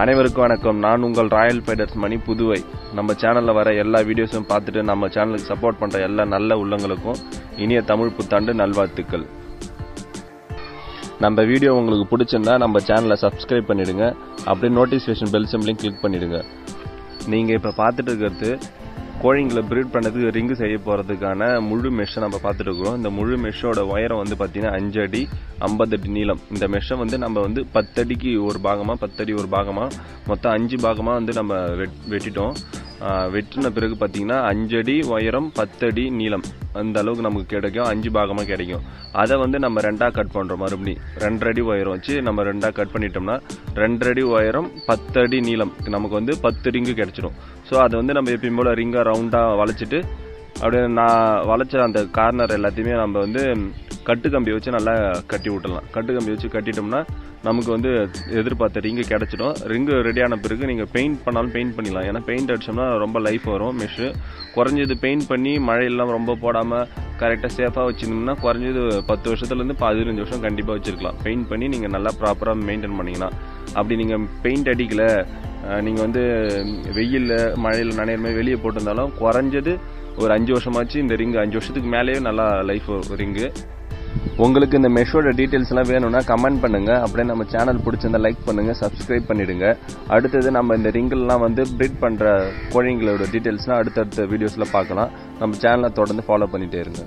அனைவருக்கும் வணக்கம். நான் உங்கள் ராயல் ஃபைட்டர்ஸ் மணி, புதுவை. நம்ம சேனல்ல வர எல்லா வீடியோஸும் பார்த்துட்டு நம்ம சேனலுக்கு சப்போர்ட் பண்ற எல்லா நல்ல உள்ளங்களுக்கும் இனிய தமிழ் புத்தாண்டு நல்வாழ்த்துக்கள். நம்ம வீடியோ உங்களுக்கு பிடிச்சிருந்தா நம்ம சேனலை சப்ஸ்கிரைப் பண்ணிடுங்க. அப்படியே நோட்டிஃபிகேஷன் பெல் சிம்பலையும் கிளிக் பண்ணிடுங்க. நீங்க இப்ப பார்த்துட்டு இருக்கிறது கோழிங்களை பிரீட் பண்ணதுக்கு ரிங்கு செய்ய போறதுக்கான முழு மெஷ்ஷை நம்ம பார்த்துட்டு இருக்கிறோம். இந்த முழு மெஷ்ஷோட உயரம் வந்து பார்த்தீங்கன்னா 5 அடி 50 அடி நீளம். இந்த மெஷ்ஷை வந்து நம்ம வந்து 10 அடிக்கு ஒரு பாகமா 10 அடி ஒரு பாகமா மொத்தம் 5 பாகமா வந்து நம்ம வெட்டிட்டோம். வெட்டின பிறகு பார்த்தீங்கன்னா 5 அடி உயரம் 10 அடி நீளம் அந்த அளவுக்கு நமக்கு கிடைக்கும். 5 பாகமாக கிடைக்கும். அதை வந்து நம்ம 2ஆ கட் பண்ணுறோம். மறுபடியும் 2 அடி உயரம் வச்சு நம்ம 2ஆ கட் பண்ணிட்டோம்னா 2 அடி உயரம் 10 அடி நீளம் நமக்கு வந்து 10 ரிங்கு கிடைச்சிடும். ஸோ அதை வந்து நம்ம எப்பயும் போல் ரிங்காக ரவுண்டாக வளைச்சிட்டு அப்படியே நான் வளைச்ச அந்த கார்னர் எல்லாத்தையுமே நம்ம வந்து கட்டு கம்பி வச்சு நல்லா கட்டி விட்டுடலாம். கட்டு கம்பி வச்சு கட்டிட்டோம்னா நமக்கு வந்து எதிர்பார்த்த ரிங்கு கிடச்சிடும். ரிங்கு ரெடியான பிறகு நீங்கள் பெயிண்ட் பண்ணாலும் பெயிண்ட் பண்ணிடலாம். ஏன்னா பெயிண்ட் அடிச்சோம்னா ரொம்ப லைஃப் வரும் மெஷ்ஷு. குறைஞ்சது பெயிண்ட் பண்ணி மழையெல்லாம் ரொம்ப போடாமல் கரெக்டாக சேஃபாக வச்சுருந்தோம்னா குறைஞ்சது 10 வருஷத்துலேருந்து 15 வருஷம் கண்டிப்பாக வச்சுருக்கலாம். பெயிண்ட் பண்ணி நீங்கள் நல்லா ப்ராப்பராக மெயின்டைன் பண்ணிங்கன்னா. அப்படி நீங்கள் பெயிண்ட் அடிக்கலை, நீங்கள் வந்து வெயிலில் மழையில் நனையிற மாதிரி வெளியே போட்டிருந்தாலும் குறைஞ்சது ஒரு 5 வருஷமாச்சு இந்த ரிங்கு 5 வருஷத்துக்கு மேலேயே நல்லா லைஃப் ரிங்கு. உங்களுக்கு இந்த மெஷோட டீட்டெயில்ஸ் எல்லாம் வேணும்னா கமெண்ட் பண்ணுங்க. அப்படியே நம்ம சேனல் பிடிச்சிருந்தா லைக் பண்ணுங்க, சப்ஸ்கிரைப் பண்ணிடுங்க. அடுத்தது நம்ம இந்த ரிங்கெல்லாம் வந்து பிரீட் பண்ற கோழிங்களோட டீட்டெயில்ஸ்லாம் அடுத்தடுத்த வீடியோஸ்ல பார்க்கலாம். நம்ம சேனலை தொடர்ந்து ஃபாலோ பண்ணிட்டே இருங்க.